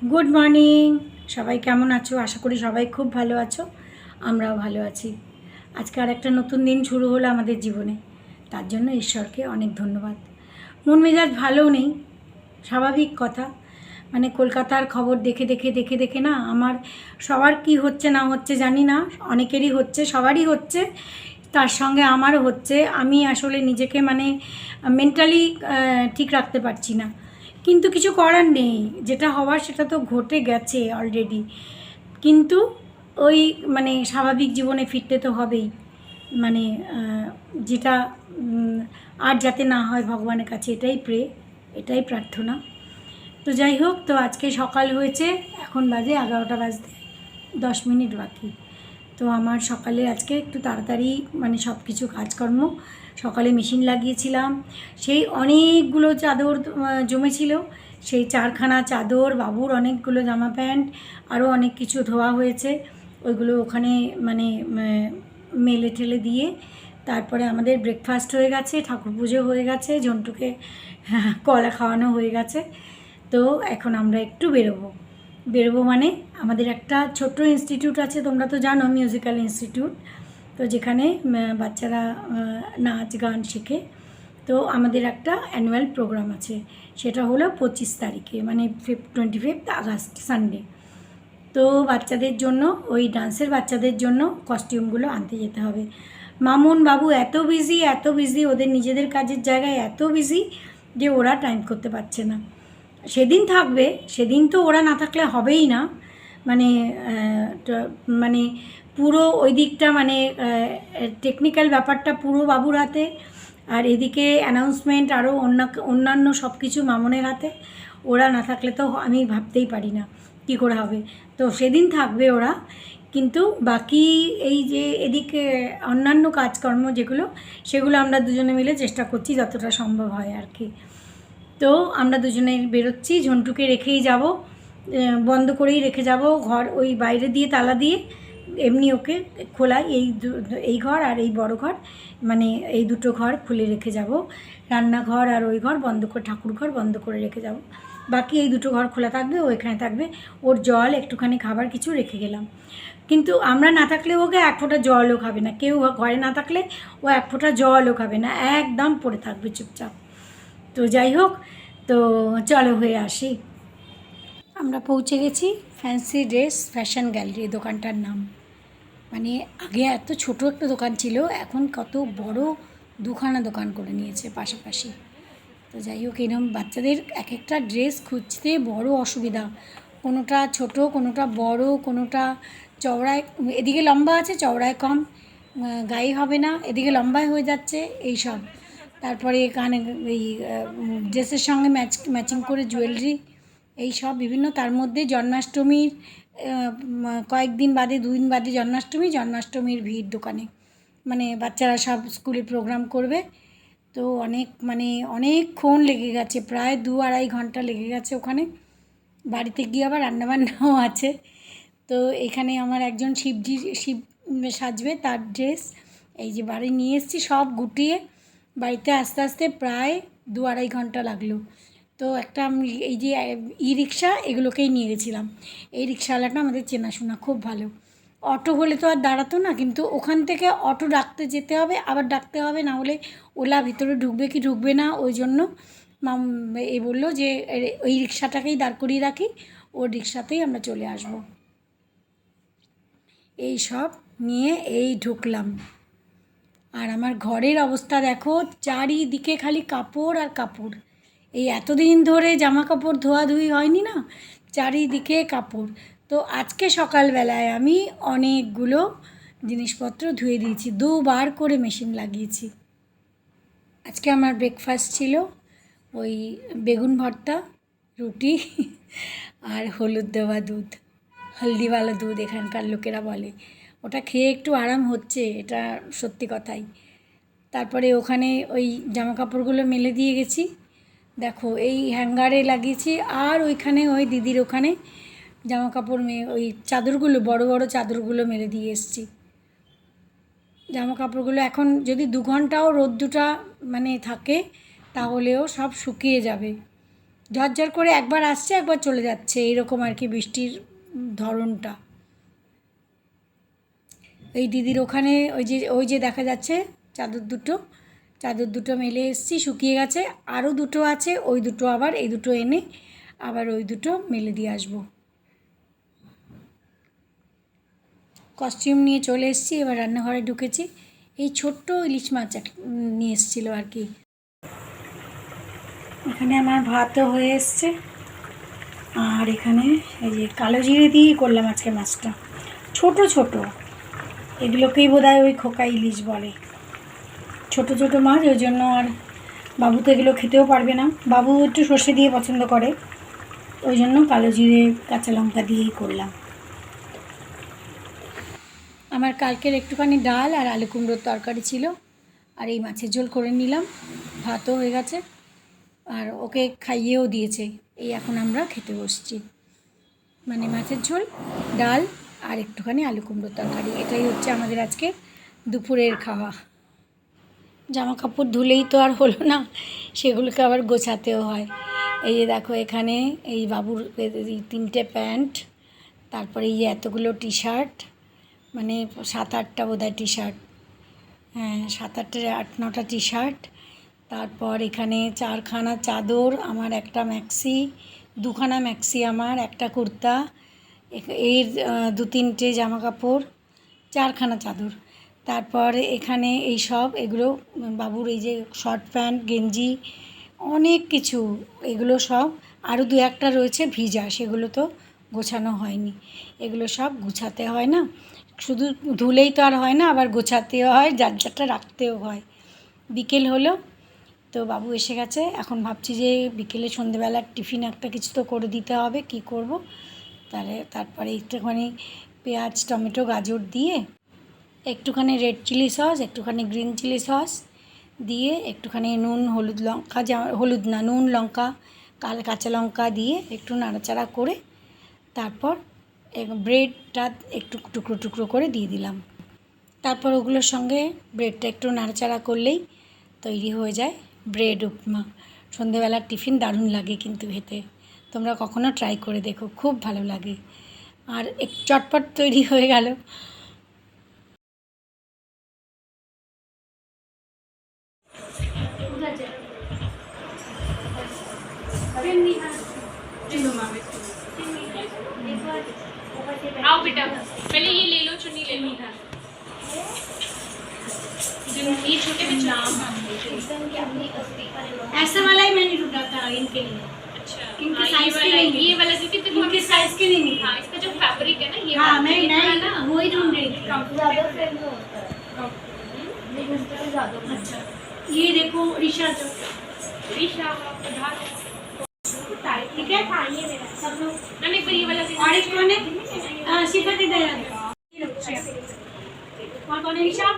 Good morning. সবাই কেমন আছো? আশা করি সবাই খুব ভালো আছো। আমরাও ভালো আছি। আজকে আর একটা নতুন দিন শুরু হলো আমাদের জীবনে, তার জন্য ঈশ্বরকে অনেক ধন্যবাদ। মন মেজাজ ভালো নেই, স্বাভাবিক কথা। মানে কলকাতার খবর দেখে দেখে দেখে দেখে না আমার সবার কি হচ্ছে না হচ্ছে জানি না, অনেকেরই হচ্ছে, সবারই হচ্ছে, তার সঙ্গে আমারও হচ্ছে। আমি আসলে নিজেকে মানে মেন্টালি ঠিক রাখতে পারছি না, কিন্তু কিছু করার নেই। যেটা হওয়ার সেটা তো ঘটে গেছে অলরেডি, কিন্তু ওই মানে স্বাভাবিক জীবনে ফিরতে তো হবেই। মানে যেটা আর যাতে না হয় ভগবানের কাছে এটাই এটাই প্রার্থনা। তো যাই হোক, তো আজকে সকাল হয়েছে, এখন বাজে 11টা বাজতে 10 মিনিট বাকি। তো আমার সকালে আজকে একটু তাড়াতাড়ি মানে সব কিছু কাজকর্ম, সকালে মেশিন লাগিয়েছিলাম, সেই অনেকগুলো চাদর জমেছিল, সেই 4খানা চাদর, বাবুর অনেকগুলো জামা প্যান্ট, আরও অনেক কিছু ধোয়া হয়েছে, ওইগুলো ওখানে মানে মেলে ঠেলে দিয়ে তারপরে আমাদের ব্রেকফাস্ট হয়ে গেছে, ঠাকুর পুজো হয়ে গেছে, ঝন্টুকে কলা খাওয়ানো হয়ে গেছে। তো এখন আমরা একটু বেরোবো মানে আমাদের একটা ছোট্ট ইনস্টিটিউট আছে, তোমরা তো জানো, মিউজিক্যাল ইনস্টিটিউট। তো যেখানে বাচ্চারা নাচ গান শেখে। তো আমাদের একটা অ্যানুয়াল প্রোগ্রাম আছে, সেটা হলো 25 তারিখে, মানে 25 আগস্ট, সানডে। তো বাচ্চাদের জন্য, ওই ডান্সের বাচ্চাদের জন্য কস্টিউমগুলো আনতে যেতে হবে। মামুন বাবু এত বিজি, এত বিজি, ওদের নিজেদের কাজের জায়গায় এত বিজি যে ওরা টাইম করতে পারছে না। সেদিন থাকবে, সেদিন তো ওরা না থাকলে হবেই না। মানে মানে পুরো ওই দিকটা মানে টেকনিক্যাল ব্যাপারটা পুরো বাবুর হাতে, আর এদিকে অ্যানাউন্সমেন্ট আরও অন্যান্য সব কিছু মামনের হাতে। ওরা না থাকলে তো আমি ভাবতেই পারি না কী করে হবে। তো সেদিন থাকবে ওরা, কিন্তু বাকি এই যে এদিকে অন্যান্য কাজকর্ম যেগুলো, সেগুলো আমরা দুজনে মিলে চেষ্টা করছি যতটা সম্ভব হয় আর কি। তো আমরা দুজনে বেরোচ্ছি, ঝন্টুকে রেখেই যাব, বন্ধ করেই রেখে যাব ঘর, ওই বাইরে দিয়ে তালা দিয়ে, এমনি ওকে খোলাই, এই ঘর আর এই বড় ঘর, মানে এই দুটো ঘর খুলে রেখে যাব। রান্নাঘর আর ওই ঘর বন্ধ করে, ঠাকুর ঘর বন্ধ করে রেখে যাব। বাকি এই দুটো ঘর খোলা থাকবে, ও এখানে থাকবে। ওর জল, একটুখানি খাবার কিছু রেখে গেলাম, কিন্তু আমরা না থাকলে ওকে এক ফোঁটা জলও খাবে না, কেউ ঘরে না থাকলে ও এক ফোঁটা জলও খাবে না, একদম পড়ে থাকবে চুপচাপ। তো যাই হোক, তো চলো হয়ে আসি। আমরা পৌঁছে গেছি ফ্যান্সি ড্রেস ফ্যাশন গ্যালারি, দোকানটার নাম। মানে আগে এত ছোট একটা দোকান ছিল, এখন কত বড় দুখানা দোকান করে নিয়েছে পাশাপাশি। তো যাই হোক, এরকম বাচ্চাদের এক একটা ড্রেস খুঁজতে বড় অসুবিধা, কোনোটা ছোট, কোনোটা বড়, কোনোটা চওড়ায়, এদিকে লম্বা আছে চওড়ায় কম, গায়ে হবে না, এদিকে লম্বায় হয়ে যাচ্ছে, এই সব। তারপরে কানে এই ড্রেসের সঙ্গে ম্যাচিং করে জুয়েলারি, এই সব বিভিন্ন। তার মধ্যে জন্মাষ্টমীর কয়েকদিন বাদে, 2 দিন বাদে জন্মাষ্টমীর ভিড় দোকানে, মানে বাচ্চারা সব স্কুলে প্রোগ্রাম করবে। তো অনেক মানে অনেকক্ষণ লেগে গেছে, প্রায় 2-2.5 ঘন্টা লেগে গেছে ওখানে। বাড়িতে গিয়ে আবার রান্নাবান্নাও আছে। তো এখানে আমার একজন শিব সাজবে, তার ড্রেস এই যে বাড়ি নিয়ে এসেছি, সব গুটিয়ে বাড়িতে আস্তে আস্তে প্রায় 2-2.5 ঘন্টা লাগলো। তো একটা আমি এই যে ই রিক্সা, এগুলোকেই নিয়ে গেছিলাম। এই রিক্সাওয়ালাটা আমাদের চেনাশোনা, খুব ভালো। অটো হলে তো আর দাঁড়াতো না, কিন্তু ওখান থেকে অটো ডাকতে যেতে হবে, আবার ডাকতে হবে, না হলে ওলা ভিতরে ঢুকবে কি ঢুকবে না, ওই জন্য এ বললো যে ওই রিক্সাটাকেই দাঁড় করিয়ে রাখি, ওর রিক্সাতেই আমরা চলে আসব। এই সব নিয়ে এই ঢুকলাম। আর আমার ঘরের অবস্থা দেখো, চারিদিকে খালি কাপড় আর কাপড়। এই এতদিন ধরে জামা কাপড় ধোয়াধুয়ি হয়নি না, চারিদিকে কাপড়। তো আজকে সকালবেলায় আমি অনেকগুলো জিনিসপত্র ধুয়ে দিয়েছি, 2বার করে মেশিন লাগিয়েছি। আজকে আমার ব্রেকফাস্ট ছিল ওই বেগুন ভর্তা, রুটি আর হলুদ দেওয়া দুধ, হলদিওয়ালা দুধ এখানকার লোকেরা বলে। ওটা খেয়ে একটু আরাম হচ্ছে, এটা সত্যি কথাই। তারপরে ওখানে ওই জামাকাপড়গুলো মেলে দিয়ে গেছি, দেখো এই হ্যাঙ্গারে লাগিয়েছি, আর ওইখানে ওই দিদির ওখানে জামাকাপড় ওই চাদরগুলো, বড় বড় চাদরগুলো মেলে দিয়ে এসেছি। জামাকাপড়গুলো এখন যদি 2 ঘন্টাও রোদ্দুটা মানে থাকে, তাহলেও সব শুকিয়ে যাবে। ঝরঝর করে একবার আসছে একবার চলে যাচ্ছে, এইরকম আর কি বৃষ্টির ধরনটা। এই দিদির ওখানে ওই যে দেখা যাচ্ছে চাদর দুটো মেলে এসেছি, শুকিয়ে গেছে। আরও দুটো আছে, ওই দুটো আবার এই দুটো এনে আবার ওই দুটো মেলে দিয়ে আসবো। কস্টিউম নিয়ে চলে এসেছি, এবার রান্নাঘরে ঢুকেছি। এই ছোট্ট ইলিশ মাছ নিয়ে এসেছিলো আর কি। এখানে আমার ভাতও হয়ে এসছে, আর এখানে এই যে কালো জিরে দিয়েই করলাম আজকে মাছটা। ছোট ছোট এগুলোকেই বোধহয় ওই খোকা ইলিশ বলে। ছোট ছোট মাছ, ওই জন্য। আর বাবু তো এগুলো খেতেও পারবে না, বাবু একটু সর্ষে দিয়ে পছন্দ করে, ওই জন্য কালো জিরে কাঁচা লঙ্কা দিয়েই করলাম। আমার কালকের একটুখানি ডাল আর আলু কুমড়োর তরকারি ছিল, আর এই মাছের ঝোল করে নিলাম। ভাতও হয়ে গেছে, আর ওকে খাইয়েও দিয়েছে। এই এখন আমরা খেতে বসছি, মানে মাছের ঝোল, ডাল আর একটুখানি আলু কুমড়োর তরকারি। এটাই হচ্ছে আমাদের আজকে দুপুরের খাওয়া। জামা কাপড় ধুলেই তো আর হলো না, সেগুলোকে আবার গোছাতেও হয়। এই যে দেখো, এখানে এই বাবুর 3টে প্যান্ট, তারপরে এই এতগুলো টি শার্ট, মানে 7-8টা বোধহয় টি শার্ট, হ্যাঁ 7-8-9টা টি শার্ট। তারপর এখানে 4খানা চাদর, আমার একটা ম্যাক্সি, 2খানা ম্যাক্সি, আমার একটা কুর্তা, এর 2-3টে জামা কাপড়, 4খানা চাদর। তারপর এখানে এই সব এগুলো বাবুর এই যে শর্ট প্যান্ট, গেঞ্জি, অনেক কিছু, এগুলো সব। আরও 2-1টা রয়েছে ভিজা, সেগুলো তো গোছানো হয়নি। এগুলো সব গুছাতে হয় না, শুধু ধুলেই তো আর হয় না, আবার গোছাতেও হয়, যার যারটা রাখতেও হয়। বিকেল হলো, তো বাবু এসে গেছে। এখন ভাবছি যে বিকেলে সন্ধেবেলার টিফিন একটা কিছু তো করে দিতে হবে, কি করব। তারপরে একটুখানি পেঁয়াজ, টমেটো, গাজর দিয়ে, একটুখানি রেড চিলি সস, একটুখানি গ্রিন চিলি সস দিয়ে, একটুখানি নুন, হলুদ না, নুন, লঙ্কা, কাঁচা লঙ্কা দিয়ে একটু নাড়াচাড়া করে, তারপর ব্রেডটা একটু টুকরো টুকরো করে দিয়ে দিলাম। তারপর ওগুলোর সঙ্গে ব্রেডটা একটু নাড়াচাড়া করলেই তৈরি হয়ে যায় ব্রেড উপমা। সন্ধেবেলার টিফিন দারুণ লাগে কিন্তু খেতে, তোমরা কখনো ট্রাই করে দেখো, খুব ভালো লাগে। আর চটপট তৈরি হয়ে গেল। आओ बेटा, पहले ये ले लो, चुन्नी ले लो। ये छोटे बच्चों ऐसा वाला ही मैंने ढूंढा था इनके लिए। अच्छा, इनके हाँ, साइज के नहीं, ये वाला क्योंकि देखो इनके साइज के नहीं मिले। हाँ, इसका जो फैब्रिक है ना, ये हाँ, वाला, मैं ये वाला ना वही ढूंढ रही थी। ज़्यादा फ्रेम में होता है ज़्यादा। अच्छा, ये देखो ऋषा जो, ऋषा उधार। ठीक है। हाँ, ये मेरा सब लोग। मैम एक बार ये वाला और एक कौन है? शिफा दे दे। और कौन है? ऋषा।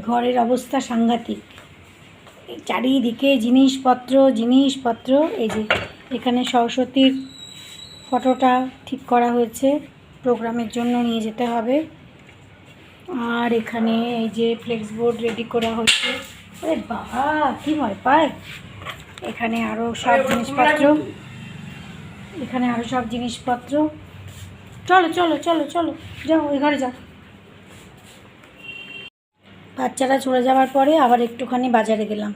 ঘরের অবস্থা সাংঘাতিক, চারিদিকে জিনিসপত্র। এই যে এখানে সরস্বতীর ফটোটা ঠিক করা হয়েছে, প্রোগ্রামের জন্য নিয়ে যেতে হবে। আর এখানে এই যে ফ্লেক্স বোর্ড রেডি করা হচ্ছে। আরে বাবা, কি ভয় পায়। এখানে আরও সব জিনিসপত্র, চলো চলো চলো চলো, যাও ওই ঘরে যাও। বাচ্চারা চলে যাওয়ার পরে আবার একটুখানি বাজারে গেলাম।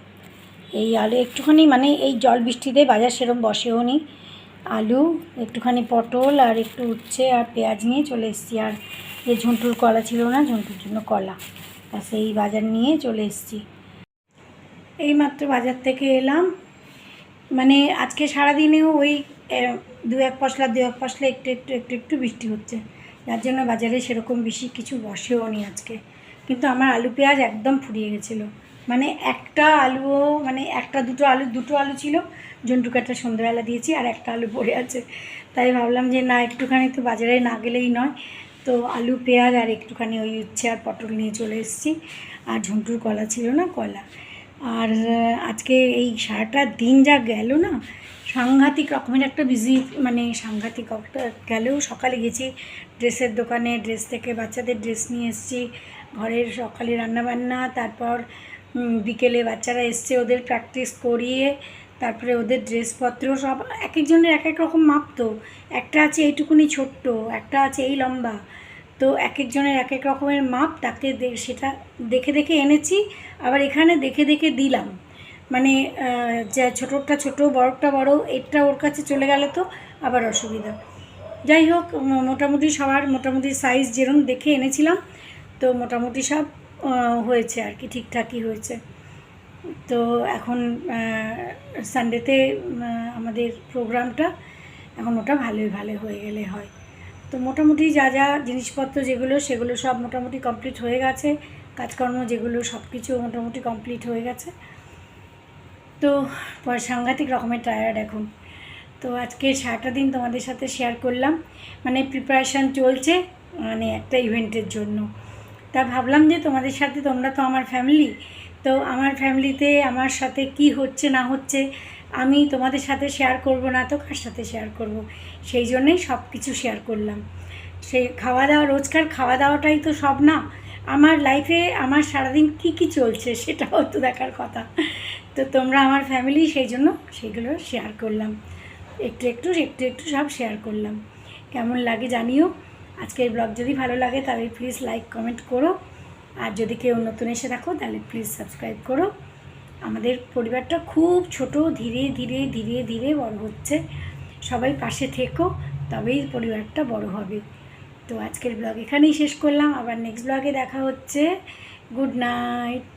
এই আলু একটুখানি, মানে এই জল বৃষ্টিতে বাজার সেরম বসেও নি। আলু, একটুখানি পটল, আর একটু উচ্ছে আর পেঁয়াজ নিয়ে চলে এসেছি। আর যে ঝন্টুর কলা ছিল না, ঝন্টুর জন্য কলা, সেই বাজার নিয়ে চলে এসেছি। এইমাত্র বাজার থেকে এলাম। মানে আজকে সারাদিনেও ওই 2-1 পশলা একটু বৃষ্টি হচ্ছে, যার জন্য বাজারে সেরকম বেশি কিছু বসেও নি আজকে। কিন্তু আমার আলু পেঁয়াজ একদম ফুরিয়ে গেছিলো। মানে একটা আলুও, মানে দুটো আলু ছিল, ঝন্টুকে একটা সন্ধ্যেবেলা দিয়েছি, আর একটা আলু পড়ে আছে। তাই ভাবলাম যে না, একটুখানি তো বাজারে না গেলেই নয়। তো আলু পেঁয়াজ আর একটুখানি ওই উচ্ছে আর পটল নিয়ে চলে এসেছি। আর ঝন্টুর কলা ছিল না, কলা। আর আজকে এই সারাটা দিন যা গেল না, সাংঘাতিক রকমের একটা বিজি, মানে সাংঘাতিক গেলেও সকালে গেছি ড্রেসের দোকানে, ড্রেস থেকে বাচ্চাদের ড্রেস নিয়ে এসেছি, ঘরের সকালে রান্নাবান্না, তারপর বিকেলে বাচ্চারা এসছে, ওদের প্র্যাকটিস করিয়ে তারপরে ওদের ড্রেসপত্র সব এক একজনের এক এক রকম মাপ, তো একটা আছে এইটুকুনি ছোট্ট, একটা আছে এই লম্বা, তো এক একজনের এক এক রকমের মাপ, তাকে সেটা দেখে দেখে এনেছি, আবার এখানে দেখে দেখে দিলাম, মানে যা ছোটোটা ছোটো, বড়টা বড়, এটা ওর কাছে চলে গেলে তো আবার অসুবিধা। যাই হোক, মোটামুটি সবার মোটামুটি সাইজ যেরকম দেখে এনেছিলাম, তো মোটামুটি সব হয়েছে আর কি, ঠিকঠাকই হয়েছে। তো এখন সানডেতে আমাদের প্রোগ্রামটা, এখন ওটা ভালোই ভালো হয়ে গেলে হয়। তো মোটামুটি যা যা জিনিসপত্র যেগুলো সেগুলো সব মোটামুটি কমপ্লিট হয়ে গেছে, কাজকর্ম যেগুলো সব কিছু মোটামুটি কমপ্লিট হয়ে গেছে। তো সাংঘাতিক রকমের টায়ার্ড এখন। তো আজকে সারাটা দিন তোমাদের সাথে শেয়ার করলাম, মানে প্রিপারেশান চলছে মানে একটা ইভেন্টের জন্য। তা ভাবলাম যে তোমাদের সাথে, তোমরা তো আমার ফ্যামিলি, তো আমার ফ্যামিলিতে আমার সাথে কি হচ্ছে না হচ্ছে আমি তোমাদের সাথে শেয়ার করব না তো কার সাথে শেয়ার করব, সেই জন্যেই সব কিছু শেয়ার করলাম। সেই খাওয়া দাওয়া, রোজকার খাওয়া দাওয়াটাই তো সব না, আমার লাইফে আমার সারাদিন কী চলছে সেটাও তো দেখার কথা। তো তোমরা আমার ফ্যামিলি, সেই জন্য সেগুলো শেয়ার করলাম, একটু একটু সব শেয়ার করলাম। কেমন লাগে জানিও। আজকের ব্লগ যদি ভালো লাগে তাহলে প্লিজ লাইক কমেন্ট করো, আর যদি কেউ নতুন এসে থাকো তাহলে প্লিজ সাবস্ক্রাইব করো। আমাদের পরিবারটা খুব ছোট, ধীরে ধীরে ধীরে ধীরে বড় হচ্ছে, সবাই পাশে থেকো, তবেই পরিবারটা বড় হবে। তো আজকের ব্লগ এখানেই শেষ করলাম, আবার নেক্সট ব্লগে দেখা হচ্ছে। Good night.